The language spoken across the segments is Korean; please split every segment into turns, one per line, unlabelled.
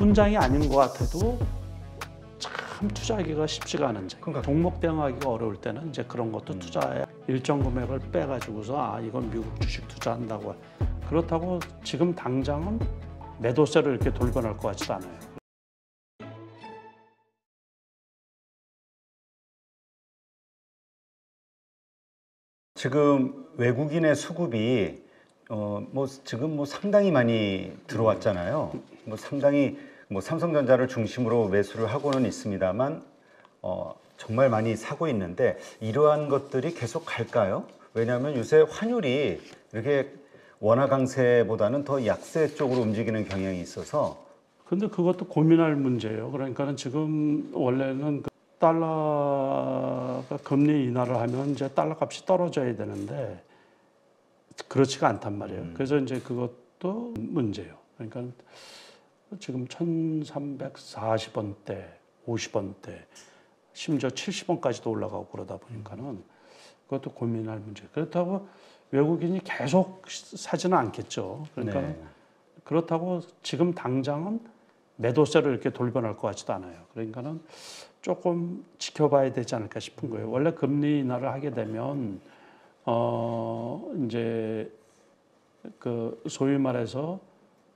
나쁜 장이 아닌 것 같아도 참 투자하기가 쉽지가 않은 장.
그러니까
종목 대응하기가 어려울 때는 이제 그런 것도 투자해 일정 금액을 빼가지고서 이건 미국 주식 투자한다고. 그렇다고 지금 당장은 매도세를 이렇게 돌변할 것 같지도 않아요.
지금 외국인의 수급이 지금 상당히 많이 들어왔잖아요. 상당히 삼성전자를 중심으로 매수를 하고는 있습니다만 정말 많이 사고 있는데 이러한 것들이 계속 갈까요? 왜냐하면 요새 환율이 이렇게 원화 강세보다는 더 약세 쪽으로 움직이는 경향이 있어서.
근데 그것도 고민할 문제예요. 그러니까는 지금 원래는 달러가 금리 인하를 하면 이제 달러 값이 떨어져야 되는데 그렇지가 않단 말이에요. 그래서 이제 그것도 문제예요. 그러니까 지금 1340원대, 50원대, 심지어 70원까지도 올라가고 그러다 보니까는 그것도 고민할 문제. 그렇다고 외국인이 계속 사지는 않겠죠. 그러니까
네.
그렇다고 지금 당장은 매도세를 이렇게 돌변할 것 같지도 않아요. 그러니까는 조금 지켜봐야 되지 않을까 싶은 거예요. 원래 금리 인하를 하게 되면 이제 그 소위 말해서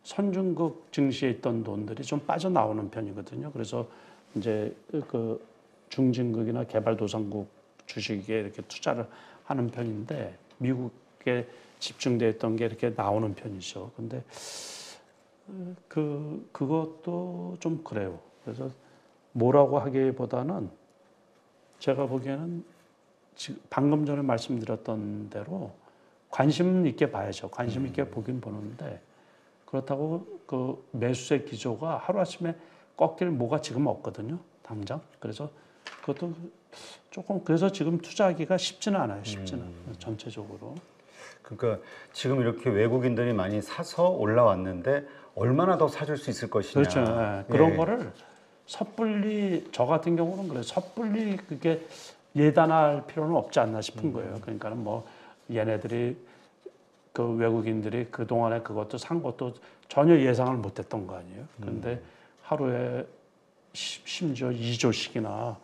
선진국 증시에 있던 돈들이 좀 빠져나오는 편이거든요. 그래서 이제 그 중진국이나 개발도상국 주식에 이렇게 투자를 하는 편인데 미국에 집중되어 있던 게 이렇게 나오는 편이죠. 근데 그것도 좀 그래요. 그래서 뭐라고 하기보다는 제가 보기에는 지금 방금 전에 말씀드렸던 대로 관심 있게 봐야죠. 관심 있게 보긴 보는데 그렇다고 그 매수세 기조가 하루아침에 꺾일 뭐가 지금 없거든요. 당장. 그래서 그것도 조금 그래서 지금 투자하기가 쉽지는 않아요. 쉽지는 전체적으로.
그러니까 지금 이렇게 외국인들이 많이 사서 올라왔는데 얼마나 더 사줄 수 있을 것이냐.
그렇죠. 예. 그런
예.
거를 섣불리 저 같은 경우는 그래요. 섣불리 그게 예단할 필요는 없지 않나 싶은 거예요. 그러니까는 뭐 얘네들이 그 외국인들이 그 동안에 그것도 산 것도 전혀 예상을 못했던 거 아니에요. 그런데 하루에 심지어 2조씩이나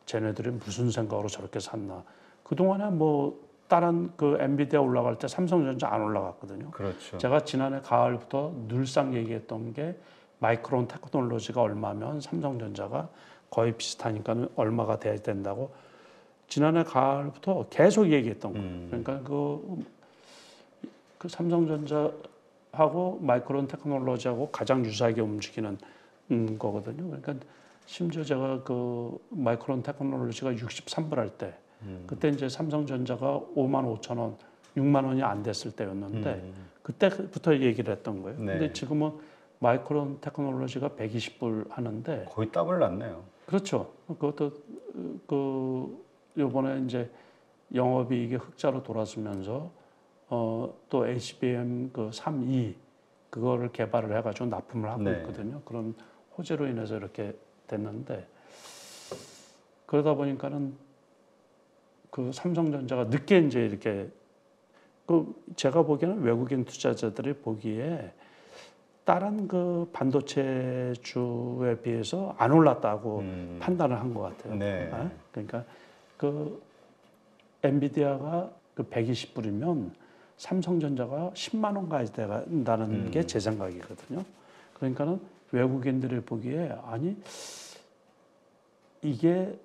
쟤네들이 무슨 생각으로 저렇게 샀나. 그 동안에 뭐 다른 그 엔비디아 올라갈 때 삼성전자 안 올라갔거든요.
그렇죠.
제가 지난해 가을부터 늘상 얘기했던 게 마이크론 테크놀로지가 얼마면 삼성전자가 거의 비슷하니까 얼마가 돼야 된다고 지난해 가을부터 계속 얘기했던 거예요. 그러니까 그 삼성전자하고 마이크론 테크놀로지하고 가장 유사하게 움직이는 거거든요. 그러니까 심지어 제가 그 마이크론 테크놀로지가 63불 할 때 그때 이제 삼성전자가 55,000원, 6만 원이 안 됐을 때였는데 그때부터 얘기를 했던 거예요.
네.
근데 지금은 마이크론 테크놀로지가 120불 하는데
거의 더블 났네요.
그렇죠. 그것도 그 요번에 이제 영업이익이 흑자로 돌아서면서 또 HBM 그 3E 그거를 개발을 해가지고 납품을 하고
네.
있거든요. 그런 호재로 인해서 이렇게 됐는데 그러다 보니까는 그 삼성전자가 늦게 이제 이렇게 그 제가 보기에는 외국인 투자자들이 보기에 다른 그 반도체주에 비해서 안 올랐다고 판단을 한 것 같아요.
네.
그러니까 그 엔비디아가 그 120불이면 삼성전자가 10만 원까지 된다는 게 제 생각이거든요. 그러니까는 외국인들이 보기에 아니 이게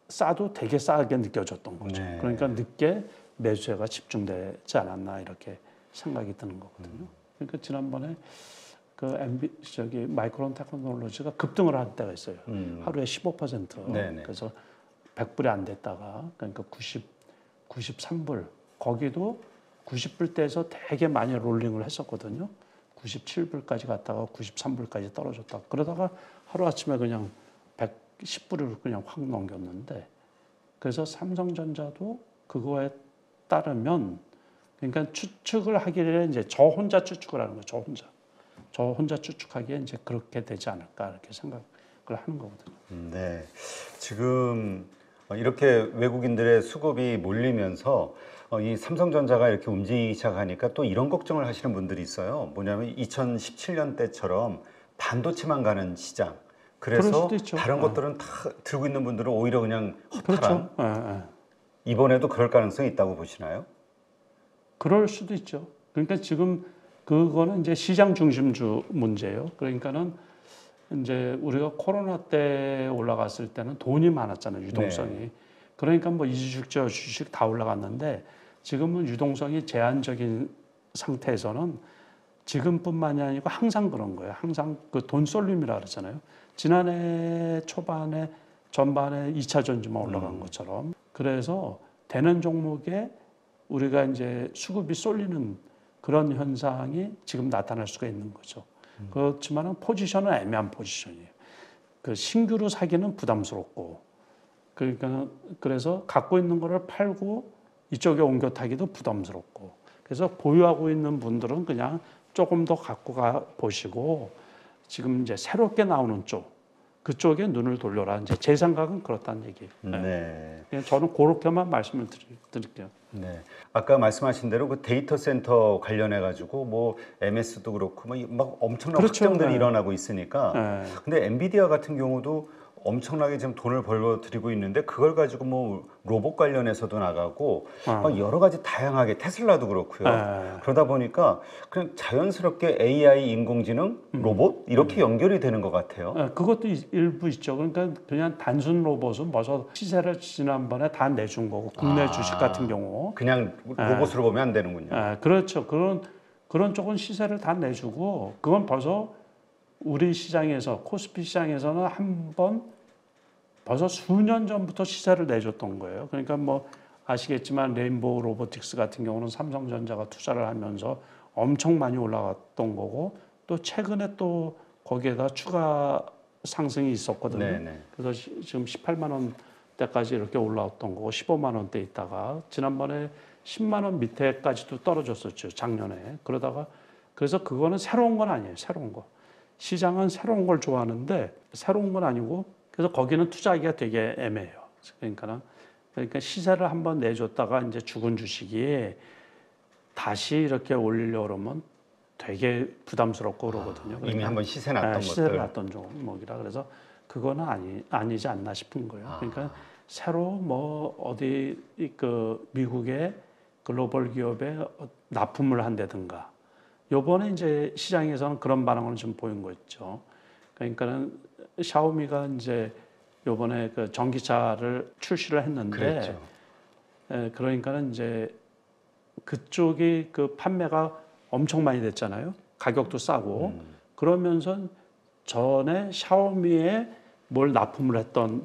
싸도 되게 싸게 느껴졌던 거죠.
네.
그러니까 늦게 매수세가 집중되지 않았나 이렇게 생각이 드는 거거든요. 그러니까 지난번에 그 마이크론 테크놀로지가 급등을 한 때가 있어요. 하루에 15%.
네네.
그래서 100불이 안 됐다가 그러니까 93불 거기도 90불대에서 되게 많이 롤링을 했었거든요. 97불까지 갔다가 93불까지 떨어졌다. 그러다가 하루아침에 그냥 110불을 그냥 확 넘겼는데 그래서 삼성전자도 그거에 따르면 그러니까 추측을 하기에 이제 저 혼자 추측을 하는 거죠. 저 혼자 추측하기에 이제 그렇게 되지 않을까 이렇게 생각을 하는 거거든요.
네. 지금 이렇게 외국인들의 수급이 몰리면서 이 삼성전자가 이렇게 움직이기 시작하니까 또 이런 걱정을 하시는 분들이 있어요. 뭐냐면 2017년 때처럼 반도체만 가는 시장.
그럴
그래서
수도 있죠.
다른
예.
것들은 다 들고 있는 분들은 오히려 그냥
그렇죠.
허탈한.
예, 예.
이번에도 그럴 가능성이 있다고 보시나요?
그럴 수도 있죠. 그러니까 지금 그거는 이제 시장 중심주 문제예요. 그러니까는 이제 우리가 코로나 때 올라갔을 때는 돈이 많았잖아요. 유동성이.
네.
그러니까 뭐 이주식, 저주식 다 올라갔는데 지금은 유동성이 제한적인 상태에서는 지금뿐만이 아니고 항상 그런 거예요. 항상 그 돈 쏠림이라 그러잖아요. 지난해 초반에 전반에 2차 전지만 올라간 것처럼. 그래서 되는 종목에 우리가 이제 수급이 쏠리는 그런 현상이 지금 나타날 수가 있는 거죠. 그렇지만은 포지션은 애매한 포지션이에요. 그 신규로 사기는 부담스럽고, 그러니까 그래서 갖고 있는 거를 팔고 이쪽에 옮겨 타기도 부담스럽고, 그래서 보유하고 있는 분들은 그냥 조금 더 갖고 가 보시고 지금 이제 새롭게 나오는 쪽 그쪽에 눈을 돌려라. 이제 제 생각은 그렇다는 얘기예요.
네.
그냥 저는 그렇게만 말씀을 드릴게요.
네. 아까 말씀하신 대로 그 데이터 센터 관련해 가지고 뭐 MS도 그렇고 막 엄청난
그렇죠.
확정들이
네.
일어나고 있으니까.
네.
근데 엔비디아 같은 경우도 엄청나게 지금 돈을 벌어들이고 있는데 그걸 가지고 뭐 로봇 관련해서도 나가고 막 여러 가지 다양하게 테슬라도 그렇고요.
네.
그러다 보니까 그냥 자연스럽게 AI 인공지능 로봇 이렇게 연결이 되는 것 같아요.
그것도 일부 있죠. 그러니까 그냥 단순 로봇은 벌써 시세를 지난번에 다 내준 거고 국내 주식 같은 경우.
그냥 로봇으로 보면 안 되는군요.
그렇죠. 그런 쪽은 시세를 다 내주고 그건 벌써 우리 시장에서 코스피 시장에서는 벌써 수년 전부터 시세를 내줬던 거예요. 그러니까 뭐 아시겠지만 레인보우 로보틱스 같은 경우는 삼성전자가 투자를 하면서 엄청 많이 올라갔던 거고 또 최근에 또 거기에다 추가 상승이 있었거든요.
네네.
그래서 지금 18만 원대까지 이렇게 올라왔던 거고 15만 원대 있다가 지난번에 10만 원 밑에까지도 떨어졌었죠. 작년에. 그래서 그거는 새로운 건 아니에요. 새로운 거. 시장은 새로운 걸 좋아하는데 새로운 건 아니고 그래서 거기는 투자하기가 되게 애매해요. 그러니까 시세를 한번 내줬다가 이제 죽은 주식이 다시 이렇게 올리려고 그러면 되게 부담스럽고 그러거든요.
이미 한번 시세 났던
시세를
것들.
났던 종목이라 그래서 그거는 아니지 않나 싶은 거예요. 그러니까 새로 뭐 어디 그 미국의 글로벌 기업에 납품을 한다든가 요번에 이제 시장에서는 그런 반응을 좀 보인 거 있죠. 그러니까는 샤오미가 이제 요번에 그 전기차를 출시를 했는데,
그랬죠.
그러니까는 이제 그쪽이 그 판매가 엄청 많이 됐잖아요. 가격도 싸고. 그러면서 전에 샤오미에 뭘 납품을 했던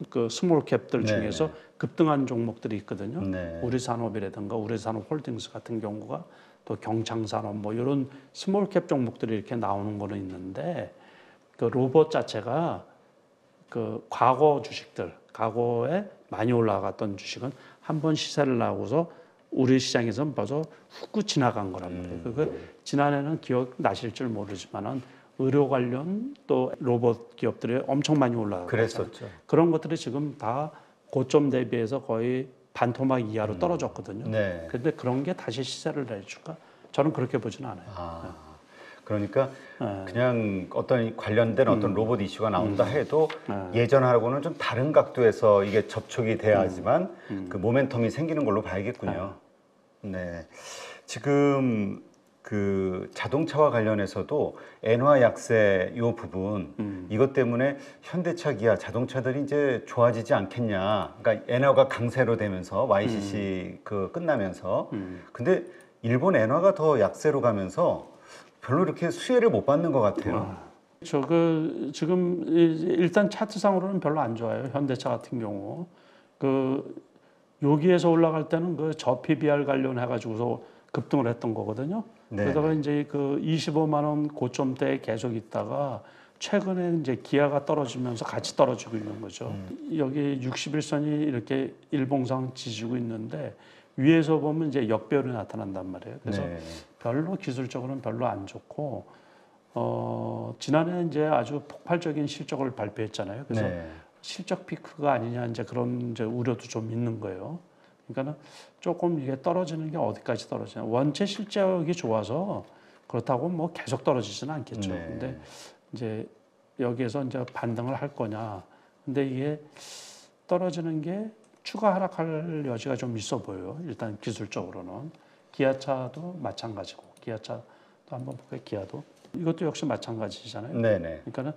그 스몰캡들 중에서 급등한 종목들이 있거든요.
네.
우리산업이라든가 우리산업홀딩스 같은 경우가 또 경창산업 뭐 이런 스몰캡 종목들이 이렇게 나오는 거는 있는데 그 로봇 자체가 그 과거 주식들, 과거에 많이 올라갔던 주식은 한 번 시세를 나고서 우리 시장에서는 벌써 훅 지나간 거란 말이에요. 그 지난해는 기억 나실 줄 모르지만은 의료 관련 또 로봇 기업들이 엄청 많이 올라가고
그랬었죠.
그런 것들이 지금 다 고점 대비해서 거의 반토막 이하로 떨어졌거든요.
네.
그런데 그런 게 다시 시세를 내줄까? 저는 그렇게 보지는 않아요.
그러니까 그냥 어떤 관련된 어떤 로봇 이슈가 나온다 해도 예전하고는 좀 다른 각도에서 이게 접촉이 돼야지만 그 모멘텀이 생기는 걸로 봐야겠군요. 네. 지금 그 자동차와 관련해서도 엔화 약세 요 부분 이것 때문에 현대차, 기아 자동차들이 이제 좋아지지 않겠냐. 그러니까 엔화가 강세로 되면서 YCC 그 끝나면서 근데 일본 엔화가 더 약세로 가면서 별로 이렇게 수혜를 못 받는 것 같아요.
지금 일단 차트상으로는 별로 안 좋아요. 현대차 같은 경우 여기에서 올라갈 때는 그 저PBR 관련해 가지고서 급등을 했던 거거든요.
네.
그러다가 이제 그 25만 원 고점대에 계속 있다가 최근에 이제 기아가 떨어지면서 같이 떨어지고 있는 거죠. 여기 61선이 이렇게 일봉상 지지고 있는데 위에서 보면 이제 역별이 나타난단 말이에요. 그래서 별로 기술적으로는 별로 안 좋고 지난해 이제 아주 폭발적인 실적을 발표했잖아요. 그래서 실적 피크가 아니냐 이제 그런 이제 우려도 좀 있는 거예요. 그러니까는 조금 이게 떨어지는 게 어디까지 떨어지냐. 원체 실적이 좋아서 그렇다고 뭐 계속 떨어지지는 않겠죠.
네.
근데 이제 여기에서 이제 반등을 할 거냐. 근데 이게 떨어지는 게 추가 하락할 여지가 좀 있어 보여요. 일단 기술적으로는. 기아차도 마찬가지고. 기아차도 한번 볼까요? 기아도. 이것도 역시 마찬가지잖아요.
네네.
그러니까는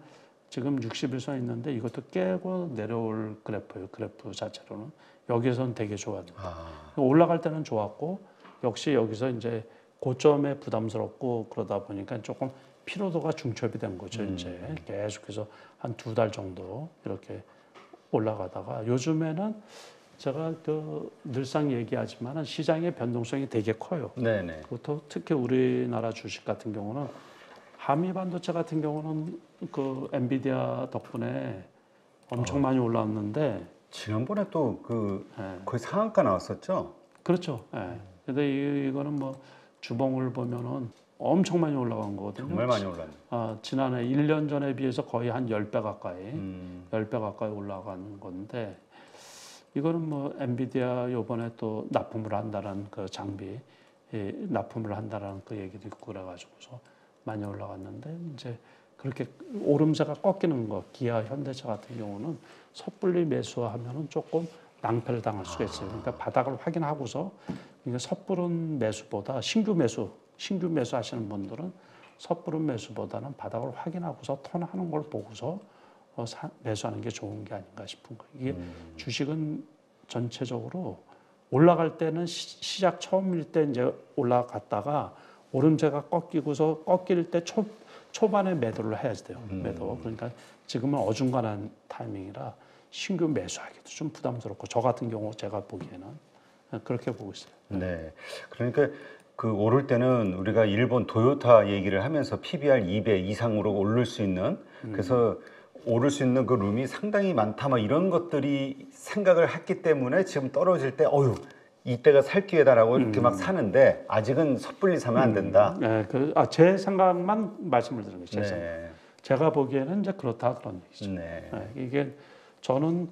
지금 60일선 있는데 이것도 깨고 내려올 그래프예요. 그래프 자체로는. 여기서는 되게 좋았는데. 올라갈 때는 좋았고 역시 여기서 이제 고점에 부담스럽고 그러다 보니까 조금 피로도가 중첩이 된 거죠. 이제 계속해서 한 2달 정도 이렇게 올라가다가 요즘에는 제가 그 늘상 얘기하지만 시장의 변동성이 되게 커요.
네네.
그것도 특히 우리나라 주식 같은 경우는 한미 반도체 같은 경우는 그 엔비디아 덕분에 엄청 많이 올라왔는데
지난번에 또 그
예,
거의 상한가 나왔었죠?
그렇죠. 예. 근데 이거는 뭐 주봉을 보면은 엄청 많이 올라간 거거든요.
정말 많이 올랐네.
지난해 1년 전에 비해서 거의 한 10배 가까이,
음.
10배 가까이 올라간 건데 이거는 뭐 엔비디아 요번에 또 납품을 한다는 그 장비 납품을 한다는 그 얘기도 있고 그래가지고서 많이 올라갔는데 이제 그렇게 오름세가 꺾이는 거 기아 현대차 같은 경우는 섣불리 매수하면은 조금 낭패를 당할 수가 있어요. 그러니까 바닥을 확인하고서 그러니까 섣부른 매수보다 신규 매수하시는 분들은 섣부른 매수보다는 바닥을 확인하고서 턴하는 걸 보고서 매수하는 게 좋은 게 아닌가 싶은 거예요. 이게 주식은 전체적으로 올라갈 때는 시작 처음일 때 이제 올라갔다가 오름세가 꺾이고서 꺾일 때 초반에 매도를 해야 돼요. 매도. 그러니까 지금은 어중간한 타이밍이라 신규 매수하기도 좀 부담스럽고 저 같은 경우 제가 보기에는 그렇게 보고 있어요.
네. 그러니까 그 오를 때는 우리가 일본 도요타 얘기를 하면서 PBR 2배 이상으로 오를 수 있는 그래서 오를 수 있는 그 룸이 상당히 많다 막 이런 것들이 생각을 했기 때문에 지금 떨어질 때 어휴 이때가 살 기회다라고 이렇게 막 사는데 아직은 섣불리 사면 안 된다.
네, 제 생각만 말씀을 드리는 거죠.
네.
제가 보기에는 이제 그렇다 그런 얘기죠.
네.
이게 저는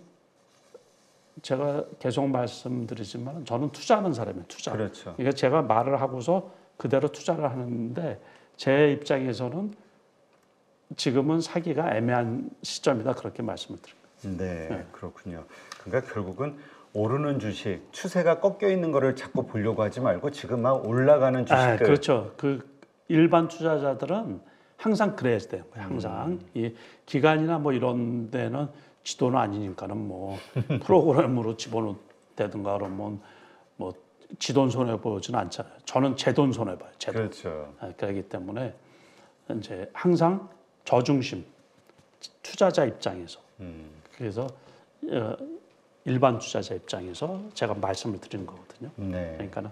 제가 계속 말씀드리지만 저는 투자하는 사람이에요. 투자.
그렇죠.
그러니까 제가 말을 하고서 그대로 투자를 하는데 제 입장에서는 지금은 사기가 애매한 시점이다 그렇게 말씀을 드립니다.
네, 그렇군요. 그러니까 결국은 오르는 주식, 추세가 꺾여 있는 거를 자꾸 보려고 하지 말고 지금 막 올라가는 주식들.
그렇죠. 그 일반 투자자들은 항상 그래야 돼요. 항상 이 기관이나 뭐 이런 데는 지도는 아니니까는 뭐 프로그램으로 집어넣다든가 그러면 뭐 지돈 손해 보지는 않잖아요. 저는 제 돈 손해 봐요. 제 돈.
그렇죠.
그렇기 때문에 이제 항상 저중심 투자자 입장에서 그래서 일반 투자자 입장에서 제가 말씀을 드리는 거거든요.
네.
그러니까는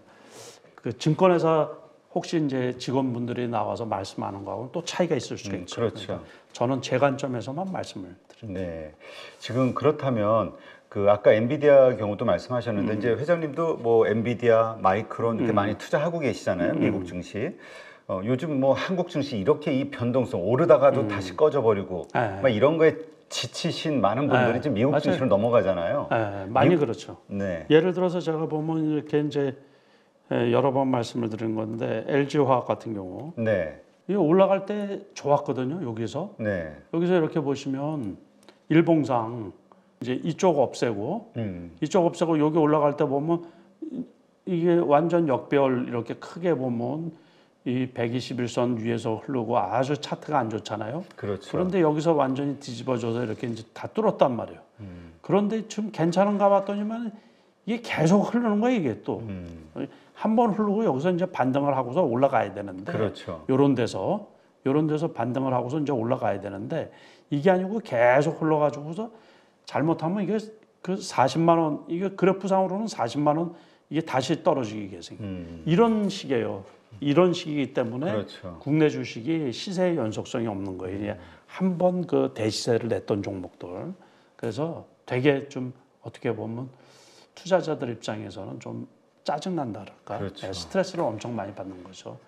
그 증권회사 혹시 이제 직원분들이 나와서 말씀하는 거하고는 또 차이가 있을 수가 있죠.
그렇죠.
그러니까 저는 제 관점에서만 말씀을 드립니다.
네. 지금 그렇다면 그 아까 엔비디아 경우도 말씀하셨는데 이제 회장님도 뭐 엔비디아, 마이크론 이렇게 많이 투자하고 계시잖아요. 미국 증시. 요즘 뭐 한국 증시 이렇게 이 변동성 오르다가도 다시 꺼져버리고 막 이런 거에 지치신 많은 분들이 지금 미국 증시로 넘어가잖아요.
많이 그렇죠.
네.
예를 들어서 제가 보면 이렇게 이제 여러 번 말씀을 드린 건데 LG화학 같은 경우
네.
이게 올라갈 때 좋았거든요. 여기서 여기서 이렇게 보시면 일봉상 이제 이쪽 없애고 이쪽 없애고 여기 올라갈 때 보면 이게 완전 역배열 이렇게 크게 보면 이 121선 위에서 흐르고 아주 차트가 안 좋잖아요.
그렇죠.
그런데 여기서 완전히 뒤집어져서 이렇게 이제 다 뚫었단 말이에요. 그런데 좀 괜찮은가 봤더니만 이게 계속 흐르는 거예요. 이게 또 한 번 흐르고 여기서 이제 반등을 하고서 올라가야 되는데,
그렇죠.
요런 데서 반등을 하고서 이제 올라가야 되는데 이게 아니고 계속 흘러가지고서 잘못하면 이게 그 40만 원 이게 그래프상으로는 40만 원 이게 다시 떨어지게 계세요. 이런 식이에요. 이런 식이기 때문에
그렇죠.
국내 주식이 시세의 연속성이 없는 거예요. 한 번 그 대시세를 냈던 종목들. 그래서 되게 좀 어떻게 보면 투자자들 입장에서는 좀 짜증난다 그럴까.
그렇죠.
스트레스를 엄청 많이 받는 거죠.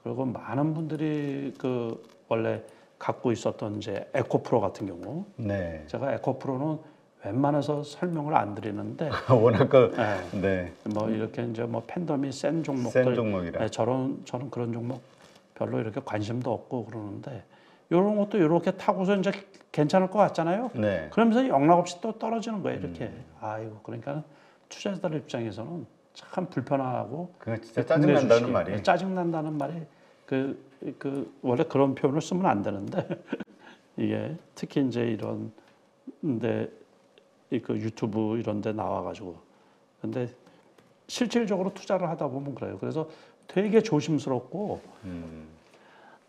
그리고 많은 분들이 그 원래 갖고 있었던 이제 에코프로 같은 경우.
네.
제가 에코프로는 웬만해서 설명을 안 드리는데
워낙 네.
뭐 이렇게 이제 뭐 팬덤이 센 종목들,
종목이라.
저는 그런 종목 별로 이렇게 관심도 없고 그러는데 이런 것도 이렇게 타고서 이제 괜찮을 것 같잖아요.
네.
그러면서 영락없이 또 떨어지는 거예요. 이렇게. 아이고 그러니까 투자자들 입장에서는 참 불편하고
그거 진짜 짜증난다는 말이.
짜증난다는 말이 그 원래 그런 표현을 쓰면 안 되는데 이게 특히 이제 이런데 그 유튜브 이런 데 나와가지고 근데 실질적으로 투자를 하다 보면 그래요. 그래서 되게 조심스럽고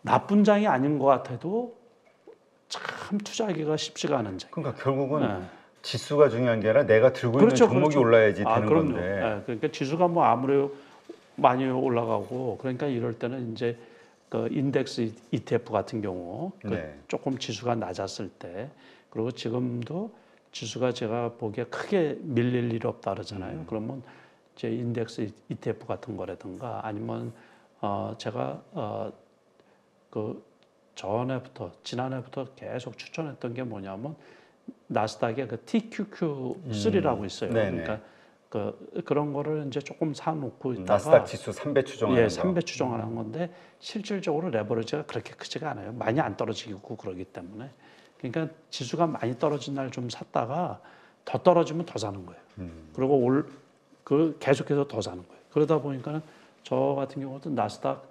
나쁜 장이 아닌 것 같아도 참 투자하기가 쉽지가 않은 장.
그러니까 결국은
네.
지수가 중요한 게 아니라 내가 들고
그렇죠,
있는 종목이
그렇죠.
올라야지 되는
그럼요.
건데.
예, 그러니까 지수가 뭐 아무리 많이 올라가고 그러니까 이럴 때는 이제 그 인덱스 ETF 같은 경우 그
네.
조금 지수가 낮았을 때 그리고 지금도 지수가 제가 보기에 크게 밀릴 일이 없다 그러잖아요. 그러면 이제 인덱스 ETF 같은 거라든가 아니면 제가 그 지난해부터 계속 추천했던 게 뭐냐면 나스닥에 그 TQQ3라고 있어요.
네네.
그러니까 그런 거를 이제 조금 사놓고 있다가
나스닥 지수 3배 추정하는 거.
3배 추정하는 건데 실질적으로 레버리지가 그렇게 크지가 않아요. 많이 안 떨어지고 그러기 때문에. 그러니까 지수가 많이 떨어진 날 좀 샀다가 더 떨어지면 더 사는 거예요. 그리고 계속해서 더 사는 거예요. 그러다 보니까 저 같은 경우도 나스닥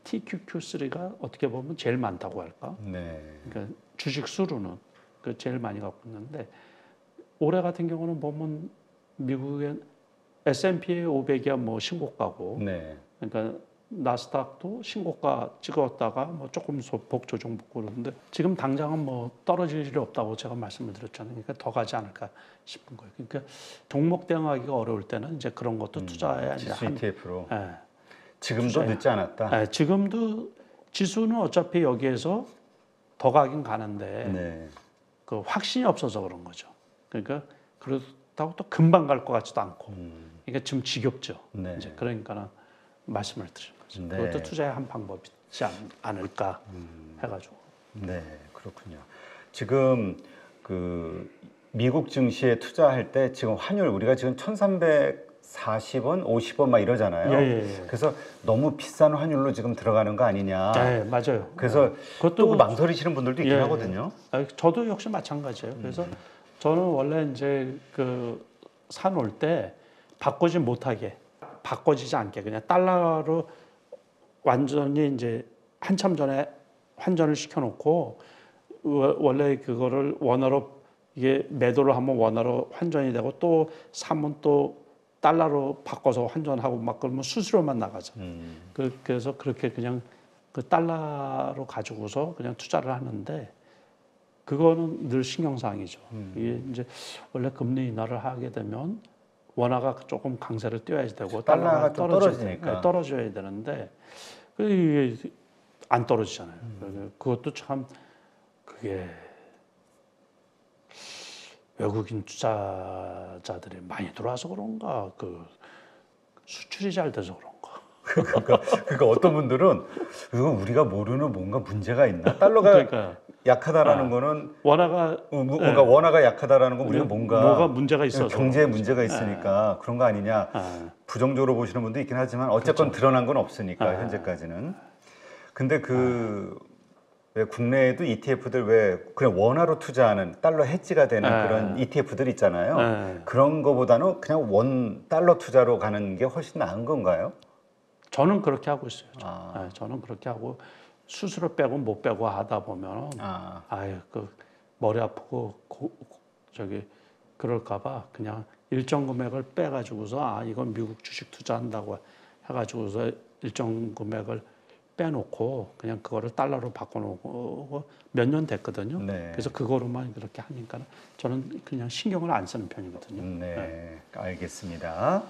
TQQ3가 어떻게 보면 제일 많다고 할까?
네.
그러니까 주식 수로는 그 제일 많이 갖고 있는데 올해 같은 경우는 보면 미국의 S&P 500이야 뭐 신고가고,
네.
그러니까 나스닥도 신고가 찍었다가 뭐 조금 소폭 조정받고 그러는데 지금 당장은 뭐 떨어질 일이 없다고 제가 말씀을 드렸잖아요. 그러니까 더 가지 않을까 싶은 거예요. 그러니까 종목 대응하기가 어려울 때는 이제 그런 것도 투자해야 이제
지수 ETF로.
예.
지금도
투자해야.
늦지 않았다.
예, 지금도 지수는 어차피 여기에서 더 가긴 가는데
네.
그 확신이 없어서 그런 거죠. 그러니까 그렇다고 또 금방 갈 것 같지도 않고. 그러니까 지금 지겹죠.
네.
이제 그러니까는 말씀을 드린 거죠.
네.
그것도 투자의 한 방법이지 않을까 해가지고.
네, 그렇군요. 지금 그 미국 증시에 투자할 때 지금 환율 우리가 지금 1,340원, 50원 막 이러잖아요.
예.
그래서 너무 비싼 환율로 지금 들어가는 거 아니냐.
네, 맞아요.
그래서
그것도
또 망설이시는 분들도 있긴
예.
하거든요.
저도 역시 마찬가지예요. 그래서 저는 원래 이제 그 사놓을 때 바꾸지 못하게, 바꿔지지 않게 그냥 달러로 완전히 이제 한참 전에 환전을 시켜놓고 원래 그거를 원화로 이게 매도를 하면 원화로 환전이 되고 또 사면 또 달러로 바꿔서 환전하고 막 그러면 수수료만 나가죠. 그래서 그렇게 그냥 그 달러로 가지고서 그냥 투자를 하는데 그거는 늘 신경사항이죠. 이게 이제 원래 금리 인하를 하게 되면 원화가 조금 강세를 띄어야 되고
달러가 좀 떨어지니까.
떨어져야 되는데 이게 안 떨어지잖아요. 그것도 참 그게 외국인 투자자들이 많이 들어와서 그런가, 그 수출이 잘 돼서 그런가.
그러니까 어떤 분들은 이건 우리가 모르는 뭔가 문제가 있나? 달러가
그러니까
약하다라는 거는
원화가
뭔가 원화가 약하다라는 건 우리가
뭐가 문제가 있어서
경제에 문제가 있으니까 그런 거 아니냐. 부정적으로 보시는 분도 있긴 하지만 어쨌건 드러난 건 없으니까 현재까지는. 근데 왜 국내에도 ETF들 왜 그냥 원화로 투자하는 달러 해지가 되는 그런 ETF들 있잖아요. 그런 거보다는 그냥 원 달러 투자로 가는 게 훨씬 나은 건가요?
저는 그렇게 하고 있어요. 저는 그렇게 하고 수수료 빼고 못 빼고 하다 보면 그 머리 아프고 그럴까봐 그냥 일정 금액을 빼가지고서 이건 미국 주식 투자한다고 해가지고서 일정 금액을 빼놓고 그냥 그거를 달러로 바꿔놓고 몇 년 됐거든요.
네.
그래서 그거로만 그렇게 하니까 저는 그냥 신경을 안 쓰는 편이거든요.
네, 알겠습니다.